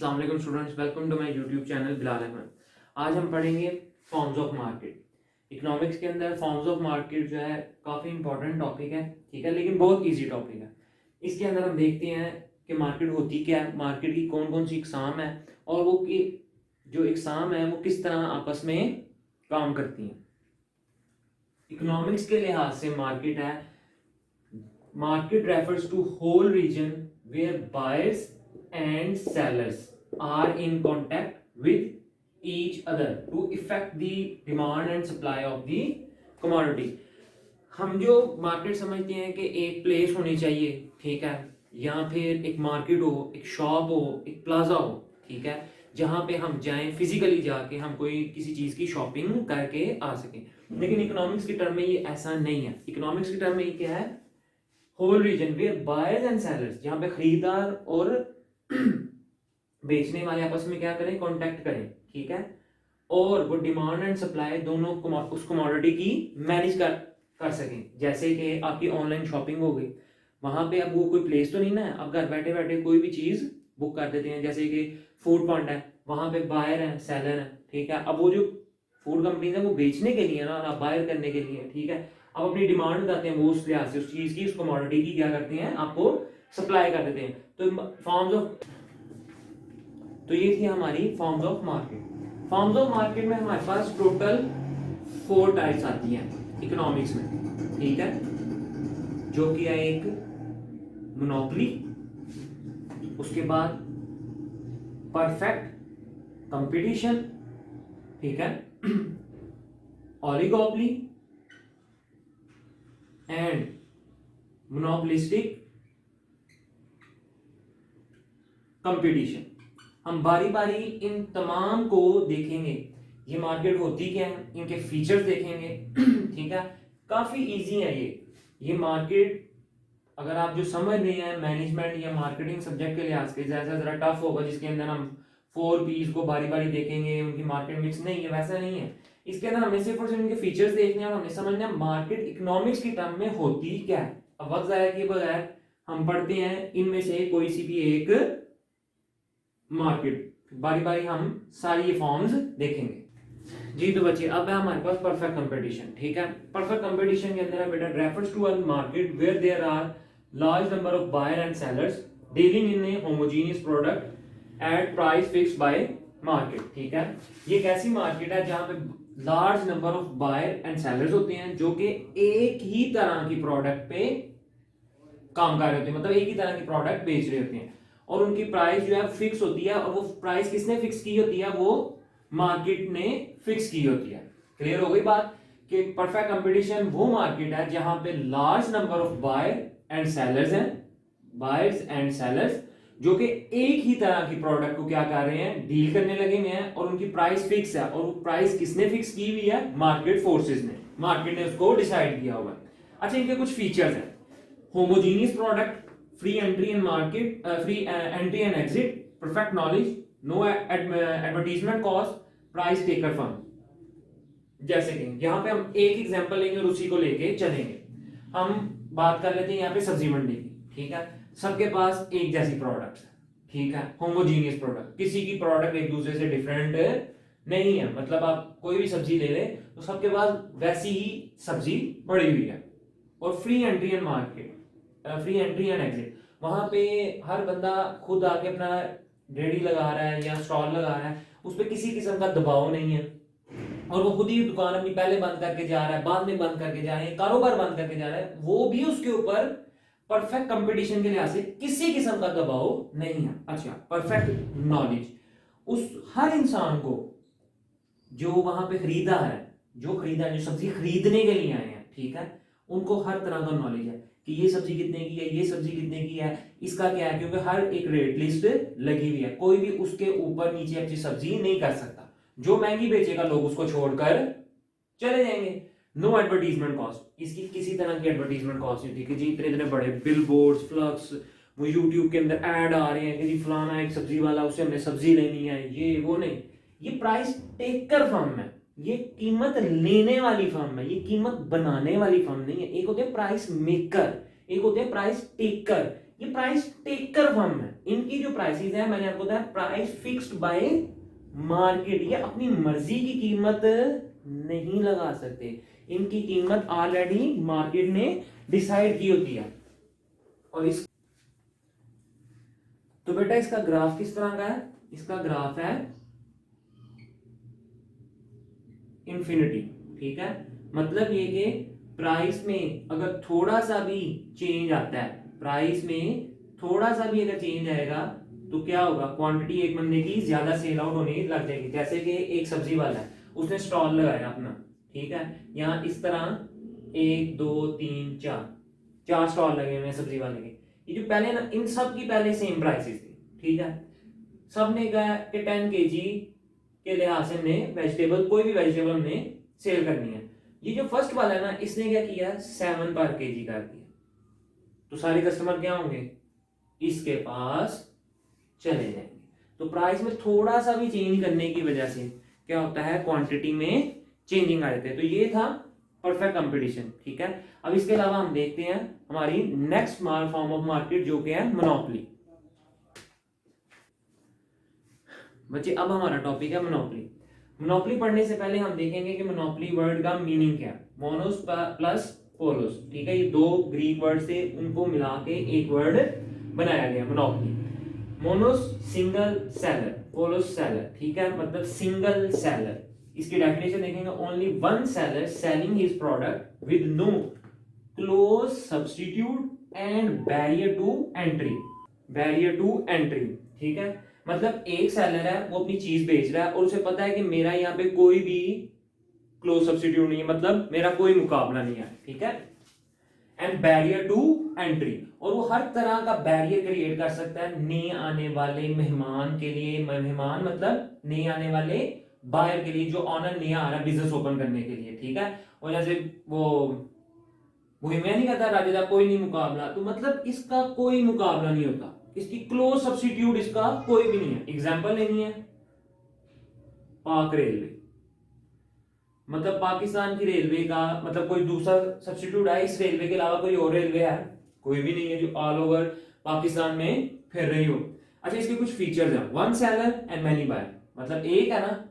अस्सलाम वालेकुम students, welcome to my YouTube channel Bilal Ahmad. आज हम पढ़ेंगे फॉर्म्स ऑफ मार्केट। इकोनॉमिक्स के अंदर फॉर्म्स ऑफ मार्केट जो है काफ़ी इंपॉर्टेंट टॉपिक है, ठीक है, लेकिन बहुत इजी टॉपिक है। इसके अंदर हम देखते हैं कि मार्केट होती क्या है, मार्केट की कौन कौन सी इकसाम है और वो की जो इकसाम है वो किस तरह आपस में काम करती हैं। इकोनॉमिक्स के लिहाज से मार्केट है, market refers to whole region where buyers and sellers are in contact with each other to affect the demand and supply of the commodity। हम जो मार्केट समझते हैं कि एक प्लेस होनी चाहिए, ठीक है, या फिर एक मार्केट हो, एक शॉप हो, एक प्लाजा हो, ठीक है, जहाँ पे हम जाएं फिजिकली जाके हम कोई किसी चीज़ की शॉपिंग करके आ सकें। लेकिन इकोनॉमिक्स की टर्म में ये ऐसा नहीं है। इकोनॉमिक्स की टर्म में ये क्या है, whole region where buyers and sellers, जहां पे खरीदार और बेचने वाले आपस में क्या करें, कांटेक्ट करें, ठीक है, और वो डिमांड एंड सप्लाई दोनों उस कमोडिटी की मैनेज कर सकें। जैसे कि आपकी ऑनलाइन शॉपिंग हो गई, वहां पे अब वो कोई प्लेस तो नहीं ना है, अब घर बैठे बैठे कोई भी चीज बुक कर देते हैं। जैसे कि फूड पांडा है, वहां पे बायर है, सेलर है, ठीक है, अब वो जो फूड कंपनीज है वो बेचने के लिए ना बायर करने के लिए, ठीक है, आप अपनी डिमांड बताते हैं, वो उस लिहाज से उस चीज की, उस कमोडिटी की क्या करते हैं, आपको सप्लाई कर देते हैं। तो फॉर्म्स ऑफ, तो ये थी हमारी forms of market. Forms of market में हमारे पास टोटल 4 टाइप्स आती हैं इकोनॉमिक्स में, ठीक है, जो कि है एक मोनोपोली, उसके बाद परफेक्ट कंपटीशन, ठीक है, ओलिगोपोली एंड मोनोपोलिस्टिक कंपटीशन। हम बारी बारी इन तमाम को देखेंगे, ये मार्केट होती क्या है, इनके फीचर्स देखेंगे, ठीक है, काफी इजी है ये मार्केट। अगर आप जो समझ नहीं है मैनेजमेंट या मार्केटिंग सब्जेक्ट के लिहाज से, जैसा जरा टफ होगा जिसके अंदर हम 4 पीस को बारी बारी देखेंगे, उनकी मार्केट मिक्स नहीं है, वैसा नहीं है। इसके अंदर हमने सिर्फ और सिर्फ इनके फीचर्स देखने हैं और हमने समझना है मार्केट इकोनॉमिक्स की टर्म में होती क्या है। अब वक्त जाया किए बगैर हम पढ़ते हैं इनमें से कोई सी भी एक मार्केट, बारी बारी हम सारी ये फॉर्म्स देखेंगे। जी तो बच्चे, अब है हमारे पास परफेक्ट कंपटीशन, ठीक है। परफेक्ट कंपटीशन के अंदर है बेटा, refers to a market where there are large number of buyer and sellers dealing in a homogeneous product at price fixed by market, ठीक है। ये एक ऐसी मार्केट है जहां पे large number of buyer and sellers होते हैं जो कि एक ही तरह की प्रोडक्ट पे काम कर रहे होते हैं, मतलब एक ही तरह की प्रोडक्ट बेच रहे होते हैं, और उनकी प्राइस जो है फिक्स होती है, और वो प्राइस किसने फिक्स की होती है, वो मार्केट ने फिक्स की होती है। क्लियर हो गई बात कि परफेक्ट कंपटीशन वो मार्केट है जहां पे large number of buyer and sellers हैं, बायर्स एंड सेलर्स, जो कि एक ही तरह की प्रोडक्ट को क्या कर रहे हैं, डील करने लगे हुए हैं, और उनकी प्राइस फिक्स है, और वो प्राइस किसने फिक्स की हुई है, मार्केट फोर्सेस ने, मार्केट ने उसको डिसाइड किया हुआ है। अच्छा, इनके कुछ फीचर्स हैं, homogeneous product, free entry in market, free entry and exit, perfect knowledge, no advertisement cost, price taker firm. जैसे कि यहाँ पे हम एक एग्जांपल लेंगे और उसी को लेके चलेंगे। हम बात कर लेते हैं यहाँ पे सब्जी मंडी की, ठीक है, सबके पास एक जैसी प्रोडक्ट है, ठीक है, होमोजेनियस प्रोडक्ट, किसी की प्रोडक्ट एक दूसरे से डिफरेंट नहीं है, मतलब आप कोई भी सब्जी ले ले तो सबके पास वैसी ही सब्जी पड़ी हुई है। और free entry and market, free entry and exit, वहां पे हर बंदा खुद आके अपना रेडी लगा रहा है या स्टॉल लगा रहा है, उस पर किसी किस्म का दबाव नहीं है, और वो खुद ही दुकान अपनी पहले बंद करके जा रहा है, बाद में बंद करके जा रहे हैं, कारोबार बंद करके जा रहा है, वो भी उसके ऊपर परफेक्ट कंपटीशन के लिहाज से किसी किस्म का दबाव नहीं है। अच्छा, परफेक्ट नॉलेज, उस हर इंसान को जो वहां पे खरीदा है, जो सब्जी खरीदने के लिए आए हैं, ठीक है, उनको हर तरह का नॉलेज है कि ये सब्जी कितने की है, ये सब्जी कितने की है, इसका क्या है, क्योंकि हर एक रेट लिस्ट लगी हुई है, कोई भी उसके ऊपर नीचे अपनी सब्जी नहीं कर सकता। जो महंगी बेचेगा लोग उसको छोड़कर चले जाएंगे। नो एडवर्टीजमेंट कॉस्ट, इसकी किसी तरह की एडवर्टीजमेंट कॉस्ट नहीं थी कि जी इतने इतने बड़े बिल बोर्ड्स, फ्लक्स, वो यूट्यूब के अंदर ऐड आ रहे हैं कि जी फलाना एक सब्जी वाला, उससे हमने सब्जी लेनी है, ये वो नहीं। ये प्राइस टेकर फर्म है, ये कीमत लेने वाली फर्म है, ये कीमत बनाने वाली फर्म नहीं है। एक होते हैं प्राइस मेकर, एक होते हैं प्राइस टेकर। ये प्राइस टेकर फर्म है, इनकी जो प्राइसेस है मैंने आपको बताया प्राइस फिक्स्ड बाय मार्केट, ये अपनी मर्जी की कीमत नहीं लगा सकते, इनकी कीमत ऑलरेडी मार्केट ने डिसाइड की होती है। और इस तो बेटा इसका ग्राफ किस तरह का है, इसका ग्राफ है इंफिनिटी, ठीक है। मतलब ये कि प्राइस में अगर थोड़ा सा भी चेंज आता है, प्राइस में थोड़ा सा भी अगर चेंज आएगा तो क्या होगा, क्वांटिटी एक बंदे की ज्यादा सेल आउट होने लग जाएगी। जैसे कि एक सब्जी वाला है, उसने स्टॉल लगाया अपना, ठीक है, यहाँ इस तरह 1 2 3 4 स्टॉल लगे हुए हैं सब्जी वाले के। ये जो पहले ना, इन सब की पहले सेम प्राइसेस थी, ठीक है। सबने कहा कि 10 kg के लिहाज से हमने वेजिटेबल, कोई भी वेजिटेबल हमने सेल करनी है। ये जो फर्स्ट वाला है ना, इसने क्या किया, 7 पर kg कर दिया, तो सारे कस्टमर क्या होंगे, इसके पास चले जाएंगे। तो प्राइस में थोड़ा सा भी चेंज करने की वजह से क्या होता है, क्वांटिटी में चेंजिंग आ जाती है। तो ये था परफेक्ट कंपटीशन, ठीक है। अब इसके अलावा हम देखते हैं हमारी नेक्स्ट फॉर्म ऑफ मार्केट जो कि है मोनोपोली। बच्चे अब हमारा टॉपिक है मोनोपोली। मोनोपोली पढ़ने से पहले हम देखेंगे कि मोनोपोली वर्ड का मीनिंग क्या है। मोनोस प्लस पोलोस, ठीक है, ये दो ग्रीक वर्ड से उनको मिला के एक वर्ड बनाया गया मोनोपोली। मोनोस सिंगल सेलर, पोलोस सेलर, ठीक है, मतलब सिंगल सेलर। इसकी डेफिनेशन देखेंगे, only one seller selling his product with no close substitute and barrier to entry, barrier to entry, ठीक है। मतलब एक सेलर है, वो अपनी चीज बेच रहा है और उसे पता है कि मेरा यहाँ पे कोई भी क्लोज सब्स्टिट्यूट नहीं है, मतलब मेरा कोई मुकाबला नहीं है, ठीक है। एंड बैरियर टू एंट्री, और वो हर तरह का बैरियर क्रिएट कर सकता है नए आने वाले मेहमान के लिए। मेहमान मतलब नए आने वाले बायर के लिए, जो ऑनर नया आ रहा है बिजनेस ओपन करने के लिए, ठीक है। और जैसे वो मैं नहीं कहता राजा का कोई नहीं मुकाबला, तो मतलब इसका कोई मुकाबला नहीं होता, इसकी क्लोज सब्स्टिट्यूट इसका कोई भी नहीं है। एग्जांपल लेनी है, पाक रेलवे, मतलब पाकिस्तान की रेलवे का मतलब कोई दूसरा सब्स्टिट्यूट है इस रेलवे के अलावा, कोई और रेलवे है, कोई भी नहीं है जो ऑल ओवर पाकिस्तान में फिर रही हो। अच्छा, इसके कुछ फीचर्स हैं, one seller and many buyer, मतलब एक है ना,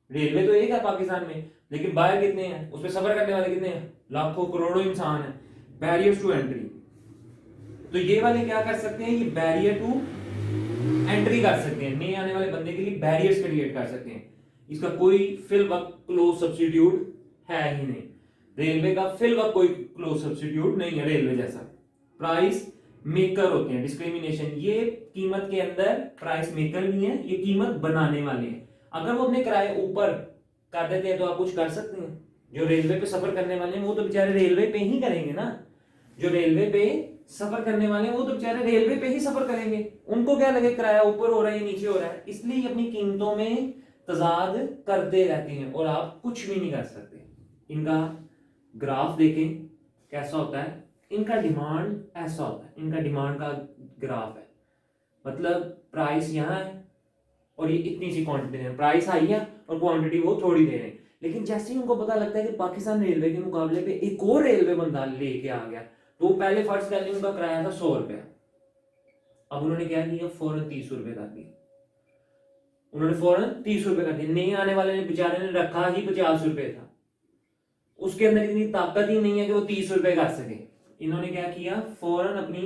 रेलवे तो एक है पाकिस्तान में, लेकिन बायर कितने हैं, उसमें सफर करने वाले कितने हैं, लाखों करोड़ों इंसान है। बैरियर्स टू एंट्री, तो ये वाले क्या कर सकते हैं, ये बैरियर टू एंट्री कर सकते हैं, नए आने वाले बंदे के लिए बैरियर्स क्रिएट कर सकते हैं। इसका कोई फिल वक्त क्लोज सब्स्टिट्यूट है ही नहीं, रेलवे का फिल वक्त कोई क्लोज सब्स्टिट्यूट नहीं है रेलवे जैसा। प्राइस मेकर होते हैं, डिस्क्रिमिनेशन, ये कीमत के अंदर प्राइस मेकर नहीं है, ये कीमत बनाने वाले हैं। अगर वो अपने किराए ऊपर कर देते हैं तो आप कुछ कर सकते हैं। जो रेलवे पे सफर करने वाले हैं वो तो बेचारे रेलवे पे ही करेंगे ना, जो रेलवे पे सफर करने वाले हैं वो तो बेचारे रेलवे पे ही सफर करेंगे, उनको क्या लगे किराया ऊपर हो रहा है या नीचे हो रहा है, इसलिए अपनी कीमतों में तजाद करते रहते हैं और आप कुछ भी नहीं कर सकते। इनका ग्राफ देखें कैसा होता है, इनका डिमांड ऐसा होता है, इनका डिमांड का ग्राफ है, मतलब प्राइस यहाँ है और ये इतनी सी क्वांटिटी है, प्राइस हाई है और क्वांटिटी वो थोड़ी दे रहे हैं। लेकिन जैसे ही उनको पता लगता है कि पाकिस्तान रेलवे के मुकाबले पे एक और रेलवे बंदा लेके आ गया, तो पहले फर्स्ट पहले उनका किराया था 100 रुपया, अब उन्होंने क्या किया, फौरन 30 रुपए कर दिया, उन्होंने फौरन 30 रुपए कर दिए। नहीं आने वाले ने बेचारे ने रखा ही 50 रुपए था, उसके अंदर इतनी ताकत ही नहीं है कि वो 30 रुपए कर सके। इन्होंने क्या किया, फौरन अपनी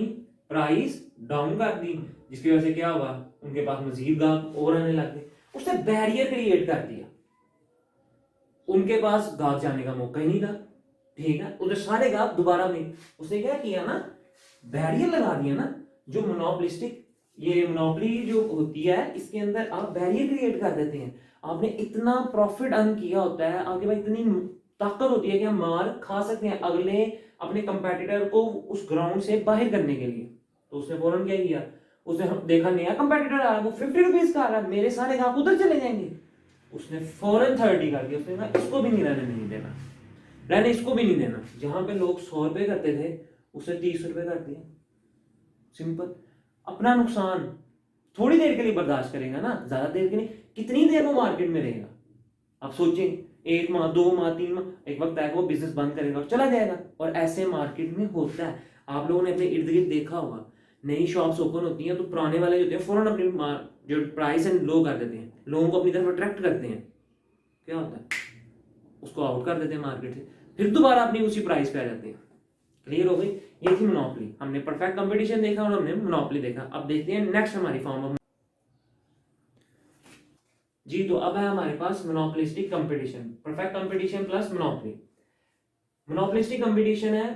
प्राइस डाउन कर दी, जिसकी वजह से क्या हुआ, उनके पास मजीद गाहक और आने लग गए, उसने बैरियर क्रिएट कर दिया, उनके पास गाहक जाने का मौका ही नहीं था, ठीक है। उधर सारे गाहक दोबारा में, उसने क्या किया ना, बैरियर लगा दिया ना। जो मोनोपोलिस्टिक, ये मोनोपोली जो होती है इसके अंदर आप बैरियर क्रिएट कर देते हैं, आपने इतना प्रॉफिट अर्न किया होता है, आपके पास इतनी ताकत होती है कि हम मार खा सकते हैं अगले अपने कंपेटिटर को उस ग्राउंड से बाहर करने के लिए। तो उसने फौरन क्या किया, उसने देखा नया कंपेटिटर आ रहा है, वो 50 रुपीज का आ रहा है, मेरे सारे ग्राहक उधर चले जाएंगे, उसने फौरन 30 कर दिया। उसने कहा इसको भी नहीं नहीं देना, रहने इसको भी नहीं देना। जहां पे लोग 100 रुपए करते थे उसने 30 रुपए कर दिया, सिंपल। अपना नुकसान थोड़ी देर के लिए बर्दाश्त करेगा ना, ज्यादा देर के लिए, कितनी देर वो मार्केट में रहेगा, आप सोचें, 1 माह 2 माह 3 माह, एक वक्त आएगा वो बिजनेस बंद करेगा और चला जाएगा। और ऐसे मार्केट में होता है, आप लोगों ने अपने इर्द गिर्द देखा होगा, नई शॉप्स ओपन होती हैं तो पुराने वाले जो होते हैं फ़ौरन अपनी जो प्राइस है लो कर देते हैं, लोगों को अपनी तरफ अट्रैक्ट करते हैं, क्या होता है उसको आउट कर देते हैं मार्केट से, फिर दोबारा अपनी उसी प्राइस पे आ जाते हैं। क्लियर हो गई? ये थी मोनोपोली। हमने परफेक्ट कंपटीशन देखा और हमने मोनोपोली देखा। अब देखते हैं नेक्स्ट हमारी फॉर्म ऑफ जी। तो अब है हमारे पास monopolistic competition, perfect competition plus monopoly. Monopolistic competition है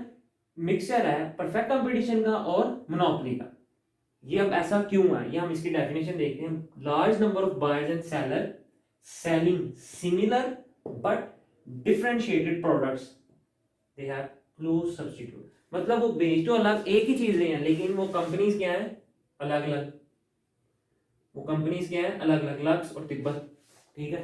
मिक्सचर है परफेक्ट कंपटीशन का और मोनोपोली का। ये अब ऐसा क्यों है, ये हम इसकी डेफिनेशन देखते हैं। Large number of buyers and seller selling similar but differentiated products, they have close substitute. मतलब वो बेच तो अलग एक ही चीजें हैं, लेकिन वो कंपनीज क्या है अलग अलग। वो कंपनीज क्या है अलग अलग, लक्स और तिब्बत। ठीक है,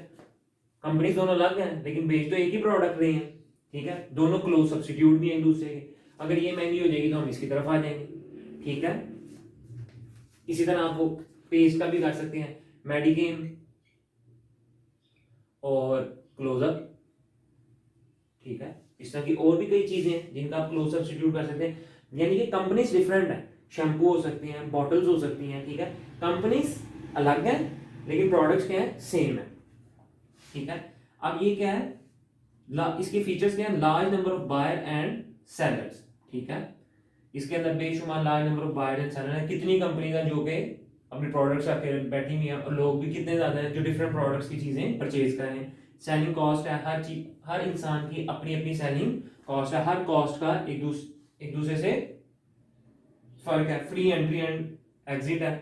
कंपनीज दोनों अलग हैं लेकिन बेच तो एक ही प्रोडक्ट रही हैं। ठीक है, दोनों क्लोज सब्स्टिट्यूट भी हैं एक दूसरे के। अगर ये महंगी हो जाएगी तो हम इसकी तरफ आ जाएंगे। ठीक है, इसी तरह आप वो पेस्ट का भी कर सकते हैं, मेडिकेम और क्लोजअप। ठीक है, इस तरह की और भी कई चीजें हैं जिनका आप क्लोज सब्स्टिट्यूट कर सकते हैं। यानी कि कंपनीज डिफरेंट है, शैम्पू हो सकती हैं, बॉटल्स हो सकती हैं। ठीक है, कंपनीज अलग है लेकिन प्रोडक्ट्स क्या है सेम है। ठीक है, अब ये क्या है इसके फीचर्स क्या है, large number of buyer and sellers. ठीक है, इसके अंदर बेशुमार large number of buyer and seller है। कितनी कंपनी का जो कि अपने प्रोडक्ट्स आके बैठी हुई है और लोग भी कितने ज्यादा हैं जो डिफरेंट प्रोडक्ट्स की चीजें परचेज कर रहे हैं। सेलिंग कॉस्ट है, हर चीज हर इंसान की अपनी अपनी सेलिंग कॉस्ट है। हर कॉस्ट का एक दूसरे से फर्क है। फ्री एंट्री एंड एग्जिट है,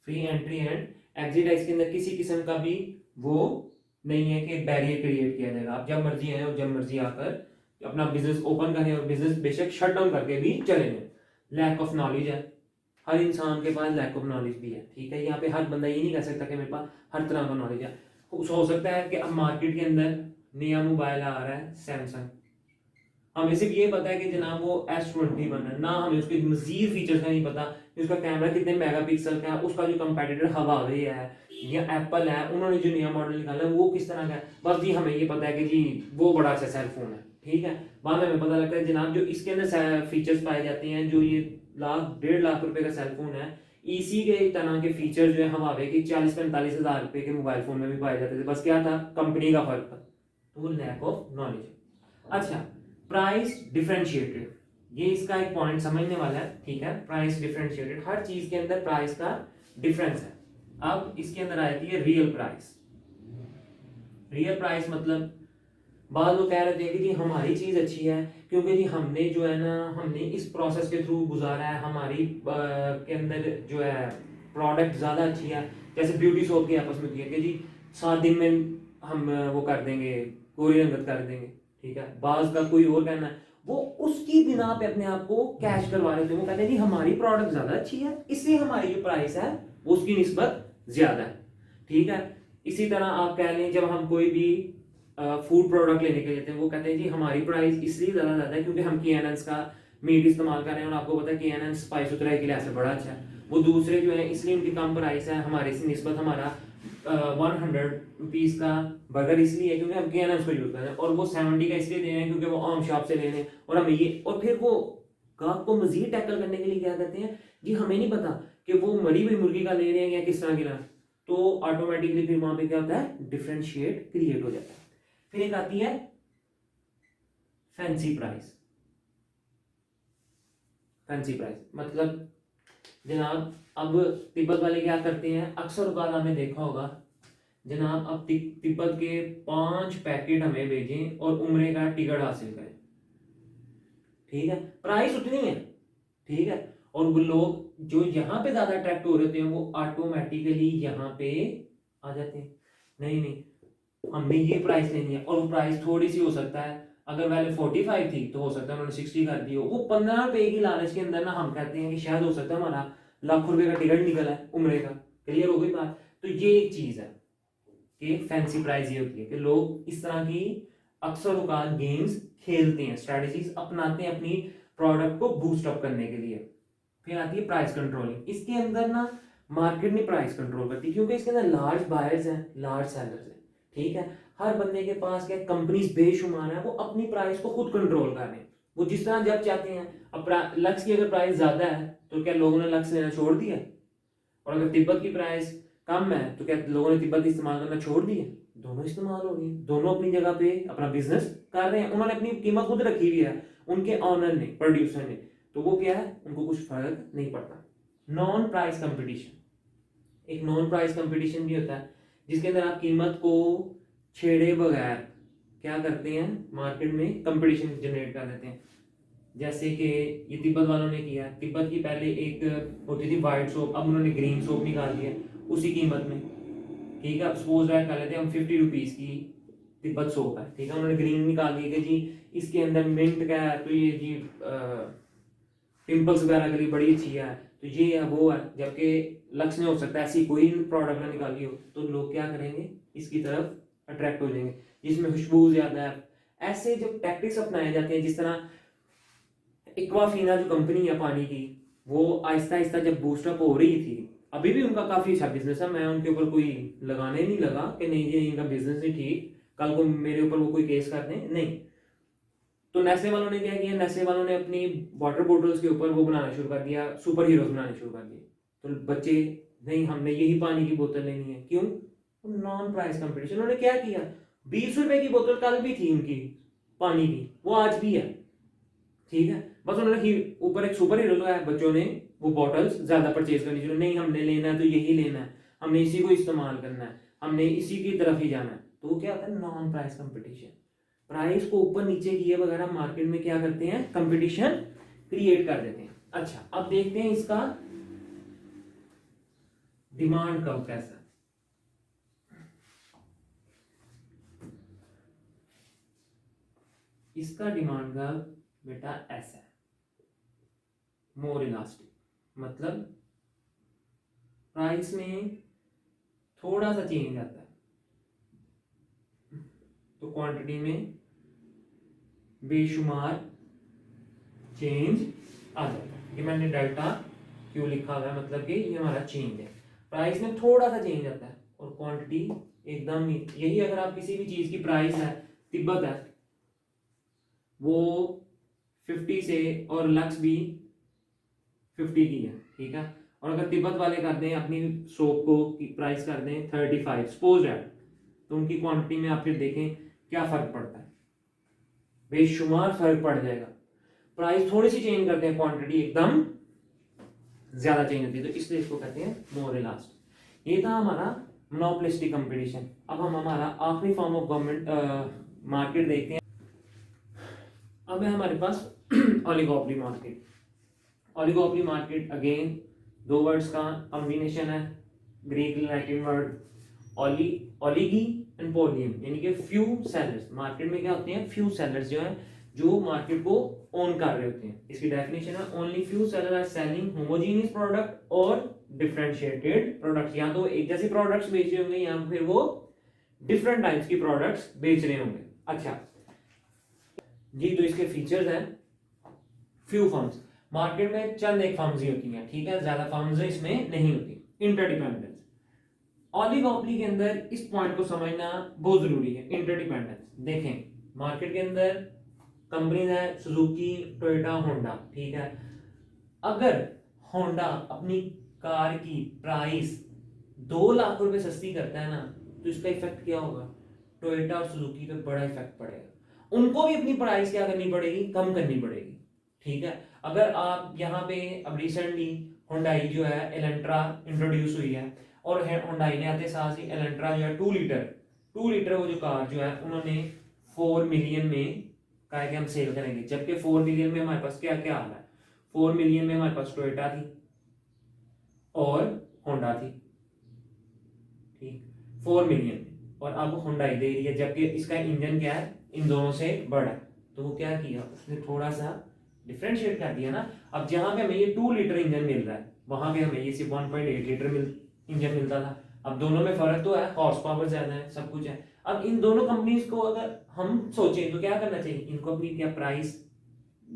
फ्री एंट्री एंड एग्जिट है। इसके अंदर किसी किस्म का भी वो नहीं है कि बैरियर क्रिएट किया जाएगा। आप जब मर्जी आए और जब मर्जी आकर अपना बिजनेस ओपन करें और बिजनेस बेशक शट डाउन करके भी चले जाए। लैक ऑफ नॉलेज है, हर इंसान के पास लैक ऑफ नॉलेज भी है। ठीक है, यहाँ पे हर बंदा ये नहीं कह सकता कि मेरे पास हर तरह का नॉलेज है। हो सकता है कि अब मार्केट के अंदर नया मोबाइल आ रहा है सैमसंग, हमें सिर्फ ये पता है कि जनाब वो S21 है, ना हमें उसके मजीद फीचर्स का नहीं पता कि उसका कैमरा कितने मेगापिक्सल का है, उसका जो कंपेटिटर हवावे है या एप्पल है, उन्होंने जो नया मॉडल निकाला है वो किस तरह का है। बस जी हमें ये पता है कि जी वो बड़ा अच्छा सेल फोन है। ठीक है, बाद में हमें पता लगता है जनाब जो इसके अंदर फीचर्स पाए जाते हैं, जो ये डेढ़ लाख रुपए का सेल फोन है, इसी के तरह के फीचर जो है हवावे के 40-45 हज़ार रुपए के मोबाइल फोन में भी पाए जाते थे। बस क्या था, कंपनी का फर्क था। तो वो लैक ऑफ नॉलेज। अच्छा, प्राइस डिफरेंशिएटेड, ये इसका एक पॉइंट समझने वाला है। ठीक है, प्राइस डिफरेंशिएटेड, हर चीज के अंदर प्राइस का डिफरेंस है। अब इसके अंदर आती है रियल प्राइस। रियल प्राइस मतलब बाद लोग कह रहे थे कि जी हमारी चीज अच्छी है क्योंकि जी हमने जो है ना हमने इस प्रोसेस के थ्रू गुजारा है, हमारी के अंदर जो है प्रोडक्ट ज्यादा अच्छी है। जैसे ब्यूटी सोप की आपस में होती है कि जी 7 दिन में हम वो कर देंगे, कोरियर रंगत कर देंगे। ठीक है, बाज का कोई और कहना है, वो उसकी बिना पे अपने आप को कैश करवा रहे थे। वो कहते हैं जी हमारी प्रोडक्ट ज्यादा अच्छी है इसलिए हमारी जो प्राइस है वो उसकी निस्बत ज्यादा है। ठीक है, इसी तरह आप कह लें जब हम कोई भी फूड प्रोडक्ट लेने के लिए जाते हैं, वो कहते हैं जी हमारी प्राइस इसलिए ज्यादा है क्योंकि हम KNN's का मीट इस्तेमाल कर रहे हैं और आपको पता है KNN सफाई सुथराई के लिए ऐसे बड़ा अच्छा है। वो दूसरे जो है इसलिए उनकी कम प्राइस है, हमारे से निस्बत हमारा 100 रुपीज का बर्गर इसलिए है क्योंकि हम KNN को यूज कर रहे हैं, और वो 70 का इसलिए दे रहे हैं क्योंकि वो आम शॉप से ले रहे हैं। और हमें ये, और फिर वो ग्राहक को मजीद टैकल करने के लिए क्या करते हैं जी हमें नहीं पता कि वो मरी हुई मुर्गी का ले रहे हैं या किस तरह की ला, तो ऑटोमेटिकली फिर वहां पे क्या होता है, डिफरेंशिएट क्रिएट हो जाता है। फिर एक आती है फैंसी प्राइस। फैंसी प्राइस मतलब जनाब अब तिब्बत वाले क्या करते हैं, अक्सर औकात आपने देखा होगा जनाब, अब तिब्बत के 5 पैकेट हमें भेजें और उम्रे का टिकट हासिल करें। ठीक है, प्राइस उतनी है। ठीक है, और वो लोग जो यहाँ पे ज्यादा अट्रैक्ट हो रहे थे वो ऑटोमेटिकली यहाँ पे आ जाते हैं। नहीं नहीं हमने ये प्राइस लेनी है, और वो प्राइस थोड़ी सी हो सकता है, अगर वैल्यू 45 थी तो हो सकता है उन्होंने 60 कर दी हो। वो 15 रुपए की लालच के अंदर ना हम कहते हैं कि शायद हो सकता है हमारा लाखों रुपए का टिकट निकला है उम्रे का। क्लियर हो गई बात? तो ये एक चीज है कि फैंसी प्राइस ये होती है कि लोग इस तरह की अक्सर औकात गेम्स खेलते हैं, स्ट्रेटजीज अपनाते हैं अपनी प्रोडक्ट को बूस्ट अप करने के लिए। फिर आती है प्राइस कंट्रोलिंग। इसके अंदर ना मार्केट नहीं प्राइस कंट्रोल करती क्योंकि इसके अंदर लार्ज बायर्स हैं, लार्ज सेलर्स हैं। ठीक है, हर बंदे के पास क्या कंपनीज बेशुमार है, वो अपनी प्राइस को खुद कंट्रोल कर रहे हैं। वो जिस तरह जब चाहते हैं। अब लक्स की अगर प्राइस ज़्यादा है तो क्या लोगों ने लक्स लेना छोड़ दिया, और अगर तिब्बत की प्राइस कम है तो क्या लोगों ने तिब्बत इस्तेमाल करना छोड़ दिया? दोनों इस्तेमाल हो गई, दोनों अपनी जगह पे अपना बिजनेस कर रहे हैं। उन्होंने अपनी कीमत खुद रखी हुई है, उनके ऑनर ने, प्रोड्यूसर ने, तो वो क्या है, उनको कुछ फर्क नहीं पड़ता। नॉन प्राइस कंपटीशन, एक नॉन प्राइस कंपटीशन भी होता है जिसके अंदर आप कीमत को छेड़े बगैर क्या करते हैं, मार्केट में कंपटीशन जनरेट कर देते हैं। जैसे कि ये तिब्बत वालों ने किया, तिब्बत की पहले एक होती थी वाइट सोप, अब उन्होंने ग्रीन सोप निकाल दिया उसी कीमत में, ठीक है। अब सपोज दैट कर लेते हैं हम 50 रुपीज़ की तिब्बत सोप है, ठीक है, उन्होंने ग्रीन निकाल दी कि जी इसके अंदर मिंट का है, तो ये जी पिंपल्स वगैरह के लिए बड़ी अच्छी है, तो ये है वो है, जबकि लक्ष्य में हो सकता है ऐसी कोई प्रोडक्ट ना निकाली हो, तो लोग क्या करेंगे, इसकी तरफ अट्रैक्ट हो जाएंगे जिसमें खुशबू ज़्यादा है। ऐसे जब टैक्टिक्स अपनाए जाते हैं, जिस तरह एक्वाफीना जो कंपनी है पानी की, वो आहिस्ता आहिस्ता जब बूस्टअप हो रही थी, अभी भी उनका काफ़ी अच्छा बिजनेस है, मैं उनके ऊपर कोई लगाने नहीं लगा कि नहीं ये इनका बिजनेस नहीं ठीक, कल को मेरे ऊपर वो कोई केस कर दें, नहीं। तो नेस्ले वालों ने क्या किया, नेस्ले वालों ने अपनी वाटर बोटल्स के ऊपर वो बनाना शुरू कर दिया, सुपर हीरोज बनाने शुरू कर दिए। तो बच्चे नहीं, हमने यही पानी की बोतल लेनी है, क्यों? Non price competition. उन्होंने क्या किया, 20 रुपए की बोतल कल भी थी उनकी पानी की, वो आज भी है, ठीक है। बस उन्होंने ऊपर एक सुपर हीरो लगाया, बच्चों ने वो बॉटल्स ज्यादा परचेज करनी शुरू, नहीं हमने लेना है तो यही लेना है, हमने इसी को इस्तेमाल करना है, हमने इसी की तरफ ही जाना है। तो वो क्या होता है, नॉन प्राइस कंपटीशन। प्राइस को ऊपर नीचे किए वगैरह मार्केट में क्या करते हैं, कंपटीशन क्रिएट कर देते हैं। अच्छा, अब देखते हैं इसका डिमांड कर्व कैसा है। इसका डिमांड कर्व बेटा ऐसा है, मोर इलास्टिक, मतलब प्राइस में थोड़ा सा चेंज आता है तो क्वांटिटी में बेशुमार चेंज आ जाता है। ये मैंने डेल्टा क्यों लिखा हुआ है, मतलब कि ये हमारा चेंज है, प्राइस में थोड़ा सा चेंज आता है और क्वांटिटी एकदम ही यही। अगर आप किसी भी चीज की प्राइस है, तिब्बत है वो 50 से और लक्स भी 50 की है, ठीक है, और अगर तिब्बत वाले कर दें अपनी सोप को की प्राइस कर दें 35 सपोज है, तो उनकी क्वांटिटी में आप फिर देखें क्या फर्क पड़ता है, बेशुमार फर्क पड़ जाएगा। प्राइस थोड़ी सी चेंज करते हैं, क्वांटिटी एकदम ज्यादा चेंज होती है, तो इसलिए इसको कहते हैं मोर इलास्टिक। ये था हमारा मोनोपोलिस्टिक कंपटीशन। अब हम हमारा आखिरी फॉर्म ऑफ गवर्नमेंट मार्केट देखते हैं। अब है हमारे पास oligopoly market. Oligopoly market again दो वर्ड्स का कॉम्बिनेशन है, ग्रीक लैटिन वर्ड ओलिगी एंड पोलियम, यानी कि फ्यू सेलर्स। मार्केट में क्या होते हैं, फ्यू सेलर्स जो है जो मार्केट को ओन कर रहे होते हैं। इसकी डेफिनेशन है, only few seller are selling homogeneous product और डिफरेंशिएटेड प्रोडक्ट्स। या तो एक जैसे प्रोडक्ट्स बेच रहे होंगे या फिर वो डिफरेंट टाइप्स की प्रोडक्ट्स बेच रहे होंगे। अच्छा जी, तो इसके फीचर्स हैं, फ्यू फर्म्स, मार्केट में चंद एक फर्म्स ही होती हैं, ठीक है, ज्यादा फर्म्स इसमें नहीं होती। इंटरडिपेंडेंस, ओलिगोपोली के अंदर इस पॉइंट को समझना बहुत जरूरी है। इंटरडिपेंडेंस देखें, मार्केट के अंदर कंपनीज है सुजुकी, टोयोटा, होंडा, ठीक है। अगर होंडा अपनी कार की प्राइस 2 लाख रुपए सस्ती करता है ना, तो इसका इफेक्ट क्या होगा, टोयोटा और सुजुकी पे बड़ा इफेक्ट पड़ेगा। उनको भी अपनी प्राइस क्या करनी पड़ेगी, कम करनी पड़ेगी, ठीक है। अगर आप यहाँ पे अब रिसेंटली होंडाई जो है एलेंट्रा इंट्रोड्यूस हुई है, और होंडाई ने आते साथ ही एलेंट्रा जो है 2 लीटर वो जो कार जो है उन्होंने 4 मिलियन में कहा कि हम सेल करेंगे, जबकि 4 मिलियन में हमारे पास क्या क्या आ रहा है, 4 मिलियन में हमारे पास टोयोटा थी और होंडा थी, ठीक, 4 मिलियन में, और अब होंडाई दे रही है, जबकि इसका इंजन क्या है, इन दोनों से बड़ा है। तो वो क्या किया, उसने थोड़ा सा डिफरेंशिएट कर दिया ना। अब जहां पे हमें ये 2 लीटर इंजन मिल रहा है, वहां पे हमें ये सिर्फ 1.8 लीटर इंजन मिलता था। अब दोनों में फर्क तो है, हॉर्स पावर ज्यादा है, सब कुछ है। अब इन दोनों कंपनीज को अगर हम सोचें तो क्या करना चाहिए, इनको अपनी क्या प्राइस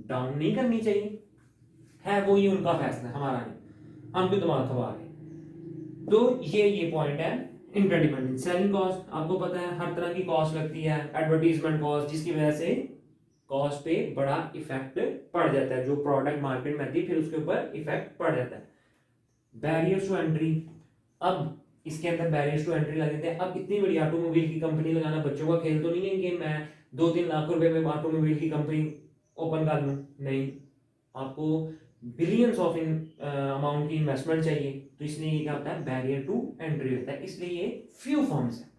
डाउन नहीं करनी चाहिए, है वो ये उनका फैसला है, हमारा नहीं, हम भी दिमाग खवा रहे। तो ये पॉइंट है इंटरडिपेंडेंट। सेलिंग कॉस्ट आपको पता है हर तरह की कॉस्ट लगती है, एडवर्टीजमेंट कॉस्ट, जिसकी वजह से कॉस्ट पे बड़ा इफेक्ट पड़ जाता है, जो प्रोडक्ट मार्केट में आती है फिर उसके ऊपर इफेक्ट पड़ जाता है। बैरियर्स टू एंट्री, अब इसके अंदर बैरियर्स टू एंट्री लग जाते हैं। अब इतनी बड़ी ऑटोमोबाइल की कंपनी लगाना बच्चों का खेल तो नहीं है कि मैं 2-3 लाख रुपए में ऑटोमोबाइल की कंपनी ओपन कर लूँ, नहीं, आपको बिलियंस ऑफ अमाउंट की इन्वेस्टमेंट चाहिए, तो इसलिए ये क्या होता है, बैरियर टू एंट्री होता है, इसलिए ये फ्यू फर्म्स है।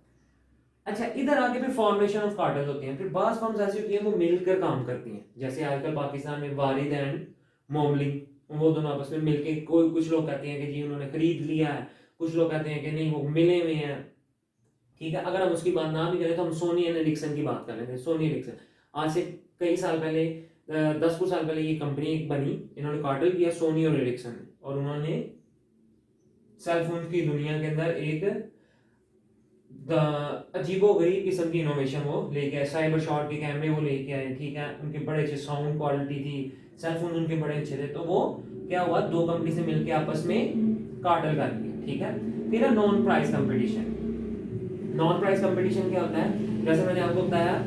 अच्छा, इधर आके फिर फॉर्मेशन ऑफ कार्टेल्स होती हैं, फिर बास फर्म्स ऐसी होती हैं वो मिलकर काम करती हैं, जैसे आजकल पाकिस्तान में वारिद एंड मोमलिंग, वो दोनों आपस में मिलके, कोई कुछ लोग कहते हैं कि जी उन्होंने खरीद लिया है, कुछ लोग कहते हैं कि नहीं वो मिले हुए हैं, ठीक है। अगर हम उसकी बात ना भी करें तो हम सोनी एंड एरिक्सन की बात कर लेते हैं। सोनी एरिक्सन आज से कई साल पहले 10 कुछ साल पहले ये कंपनी एक बनी, इन्होंने कार्टेल किया सोनी और एरिक्सन ने, और उन्होंने सेलफोन की दुनिया के अंदर एक अजीबो गरीब किस्म की इनोवेशन वो लेके आए, साइबर शॉट के कैमरे वो लेके आए, ठीक है, उनके बड़े अच्छे साउंड क्वालिटी थी, सेलफोन उनके बड़े अच्छे थे, तो वो क्या हुआ, दो कंपनी से मिलके आपस में कार्टेल कर लिया, ठीक है। फिर non price competition, non price competition क्या होता है, जैसे मैंने आपको बताया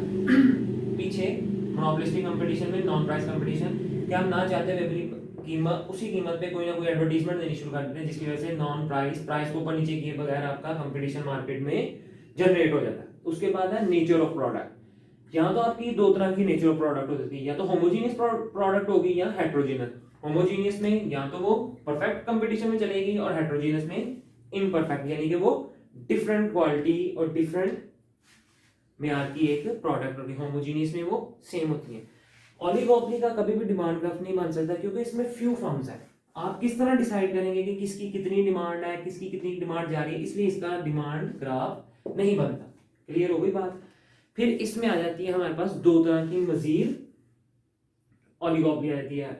पीछे मोनोपोलिस्टिक कंपटीशन में नॉन प्राइस कंपटीशन, क्या हम ना चाहते हुए अपनी कीमत, उसी कीमत पे कोई ना कोई एडवर्टीजमेंट देनी शुरू कर देते हैं, जिसकी वजह से नॉन प्राइस, प्राइस को ऊपर नीचे किए बगैर आपका कंपटीशन मार्केट में जनरेट हो जाता है। उसके बाद है नेचर ऑफ प्रोडक्ट, यहाँ तो आपकी दो तरह की नेचर ऑफ प्रोडक्ट हो जाती है, या तो होमोजीनियस प्रोडक्ट होगी या हेट्रोजीनियस। होमोजीनियस में या तो वो परफेक्ट कंपटीशन में चलेगी, और हेट्रोजीनियस में इनपरफेक्ट, यानी कि वो डिफरेंट क्वालिटी और डिफरेंट मेयार की एक प्रोडक्ट होगी। होमोजीनियस में वो सेम होती है। ओलिगोपोली का कभी भी डिमांड ग्राफ नहीं बन सकता, क्योंकि इसमें फ्यू फर्म्स है। आप किस तरह डिसाइड करेंगे कि किसकी कितनी डिमांड है, किसकी कितनी डिमांड जा रही है, इसलिए इसका डिमांड ग्राफ नहीं बनता। क्लियर हो गई बात। फिर इसमें आ जाती है हमारे पास दो तरह की मजीद ओलिगोपोली आती है,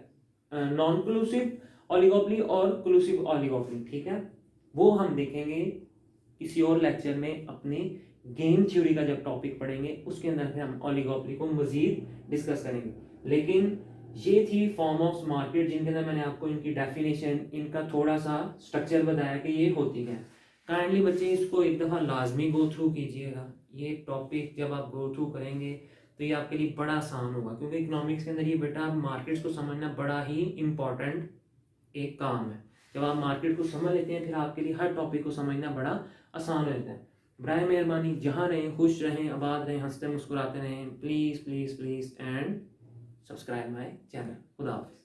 नॉन क्लूसिव ओलिगोपोली और क्लूसिव ओलिगोपोली, ठीक है। वो हम देखेंगे किसी और लेक्चर में, अपने गेम थ्योरी का जब टॉपिक पढ़ेंगे उसके अंदर फिर हम ओलिगोपोली को मजीद डिस्कस करेंगे। लेकिन ये थी फॉर्म ऑफ मार्केट, जिनके अंदर मैंने आपको इनकी डेफिनेशन, इनका थोड़ा सा स्ट्रक्चर बताया कि ये होती है। काइंडली बच्चे इसको एक दफ़ा लाजमी गो थ्रू कीजिएगा। ये टॉपिक जब आप गो थ्रू करेंगे तो ये आपके लिए बड़ा आसान होगा, क्योंकि इकोनॉमिक्स के अंदर ये बेटा मार्केट्स को समझना बड़ा ही इंपॉर्टेंट एक काम है। जब आप मार्केट को समझ लेते हैं फिर आपके लिए हर टॉपिक को समझना बड़ा आसान हो जाता है। बराए मेहरबानी जहाँ रहें खुश रहें, आबाद रहें, हंसते मुस्कुराते रहें। Please please please and subscribe my channel. खुदा हाफिज़।